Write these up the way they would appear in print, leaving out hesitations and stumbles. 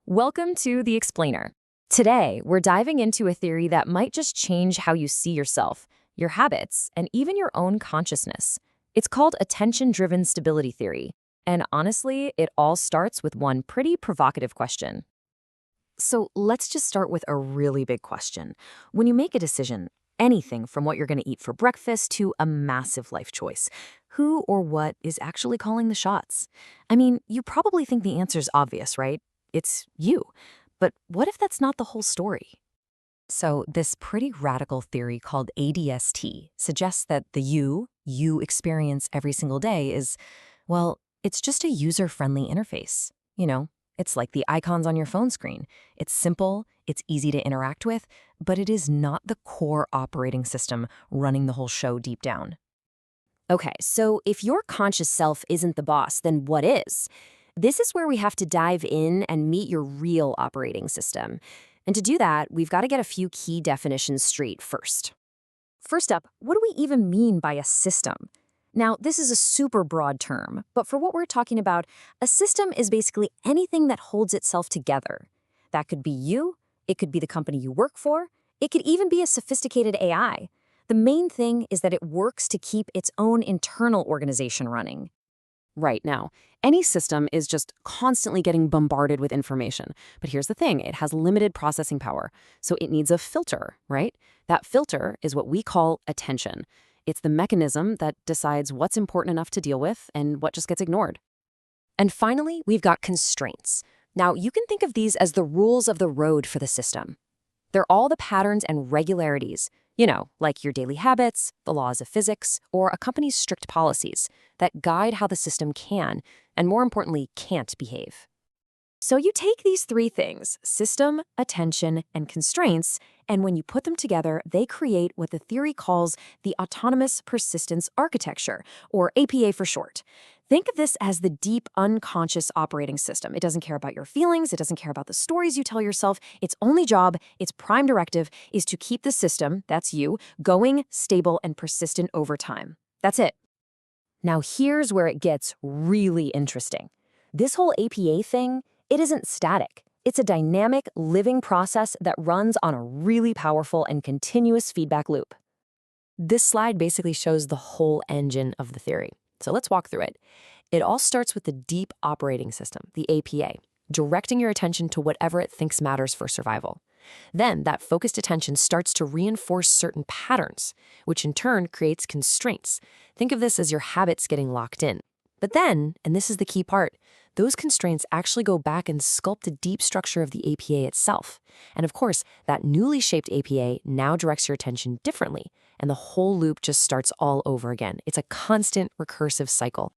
Welcome to The Explainer. Today, we're diving into a theory that might just change how you see yourself, your habits, and even your own consciousness. It's called attention-driven stability theory, and honestly, it all starts with one pretty provocative question. So let's just start with a really big question. When you make a decision, anything from what you're going to eat for breakfast to a massive life choice, who or what is actually calling the shots? I mean, you probably think the answer's obvious, right? It's you. But what if that's not the whole story? So this pretty radical theory called ADST suggests that the you experience every single day is, well, it's just a user-friendly interface. It's like the icons on your phone screen. It's simple, it's easy to interact with, but it is not the core operating system running the whole show deep down. Okay, so if your conscious self isn't the boss, then what is? This is where we have to dive in and meet your real operating system. And to do that, we've got to get a few key definitions straight first. First up, what do we even mean by a system? Now, this is a super broad term, but for what we're talking about, a system is basically anything that holds itself together. That could be you, it could be the company you work for, it could even be a sophisticated AI. The main thing is that it works to keep its own internal organization running. Right now, any system is just constantly getting bombarded with information. But here's the thing, it has limited processing power, so it needs a filter, right? That filter is what we call attention. It's the mechanism that decides what's important enough to deal with and what just gets ignored. And finally, we've got constraints. Now, you can think of these as the rules of the road for the system. They're all the patterns and regularities, like your daily habits, the laws of physics, or a company's strict policies that guide how the system can, and more importantly, can't behave. So you take these three things, system, attention, and constraints, and when you put them together, they create what the theory calls the Autonomous Persistence Architecture, or APA for short. Think of this as the deep, unconscious operating system. It doesn't care about your feelings. It doesn't care about the stories you tell yourself. Its only job, its prime directive, is to keep the system, that's you, going, stable, and persistent over time. That's it. Now here's where it gets really interesting. This whole APA thing, it isn't static. It's a dynamic, living process that runs on a really powerful and continuous feedback loop. This slide basically shows the whole engine of the theory. So let's walk through it. It all starts with the deep operating system, the APA, directing your attention to whatever it thinks matters for survival. Then that focused attention starts to reinforce certain patterns, which in turn creates constraints. Think of this as your habits getting locked in. But then, and this is the key part, those constraints actually go back and sculpt the deep structure of the APA itself. And of course, that newly shaped APA now directs your attention differently, and the whole loop just starts all over again. It's a constant recursive cycle.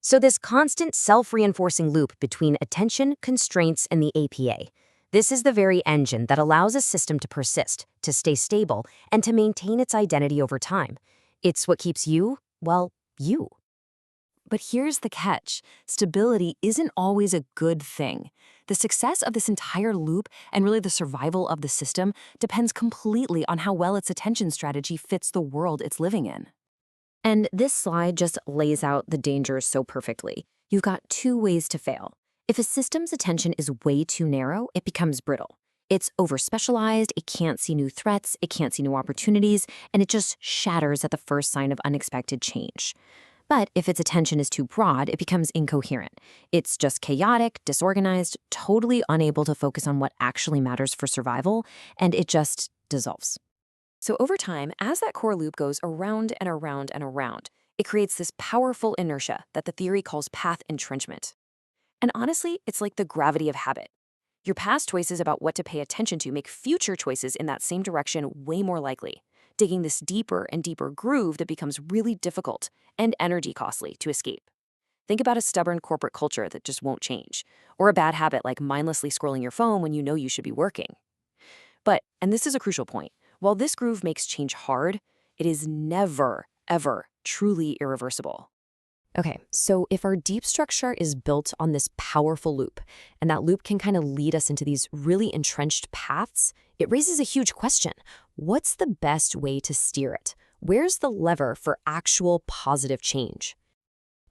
So this constant self-reinforcing loop between attention, constraints, and the APA, this is the very engine that allows a system to persist, to stay stable, and to maintain its identity over time. It's what keeps you, well, you. But here's the catch. Stability isn't always a good thing. The success of this entire loop and really the survival of the system depends completely on how well its attention strategy fits the world it's living in. And this slide just lays out the dangers so perfectly. You've got two ways to fail. If a system's attention is way too narrow, it becomes brittle. It's over-specialized, it can't see new threats, it can't see new opportunities, and it just shatters at the first sign of unexpected change. But if its attention is too broad, it becomes incoherent. It's just chaotic, disorganized, totally unable to focus on what actually matters for survival, and it just dissolves. So over time, as that core loop goes around and around and around, it creates this powerful inertia that the theory calls path entrenchment. And honestly, it's like the gravity of habit. Your past choices about what to pay attention to make future choices in that same direction way more likely, digging this deeper and deeper groove that becomes really difficult and energy costly to escape. Think about a stubborn corporate culture that just won't change, or a bad habit like mindlessly scrolling your phone when you know you should be working. But, and this is a crucial point, while this groove makes change hard, it is never, ever truly irreversible. Okay, so if our deep structure is built on this powerful loop, and that loop can kind of lead us into these really entrenched paths, it raises a huge question. What's the best way to steer it? Where's the lever for actual positive change?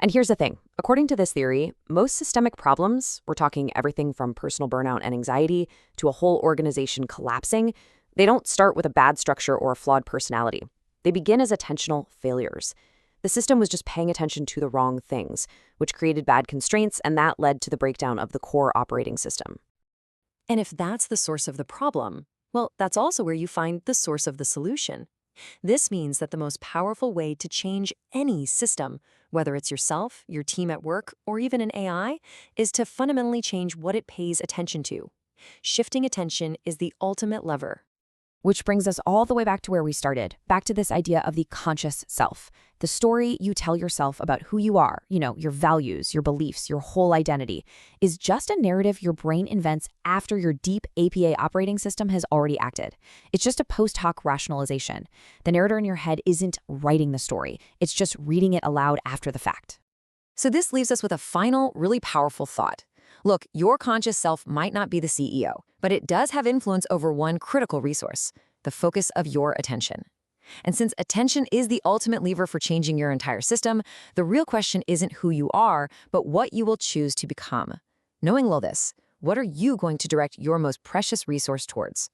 And here's the thing. According to this theory, most systemic problems, we're talking everything from personal burnout and anxiety to a whole organization collapsing, they don't start with a bad structure or a flawed personality. They begin as attentional failures. The system was just paying attention to the wrong things, which created bad constraints, and that led to the breakdown of the core operating system. And if that's the source of the problem, well, that's also where you find the source of the solution. This means that the most powerful way to change any system, whether it's yourself, your team at work, or even an AI, is to fundamentally change what it pays attention to. Shifting attention is the ultimate lever. Which brings us all the way back to where we started, back to this idea of the conscious self. The story you tell yourself about who you are, your values, your beliefs, your whole identity, is just a narrative your brain invents after your deep APA operating system has already acted. It's just a post hoc rationalization. The narrator in your head isn't writing the story. It's just reading it aloud after the fact. So this leaves us with a final, really powerful thought. Look, your conscious self might not be the CEO, but it does have influence over one critical resource, the focus of your attention. And since attention is the ultimate lever for changing your entire system, the real question isn't who you are, but what you will choose to become. Knowing all this, what are you going to direct your most precious resource towards?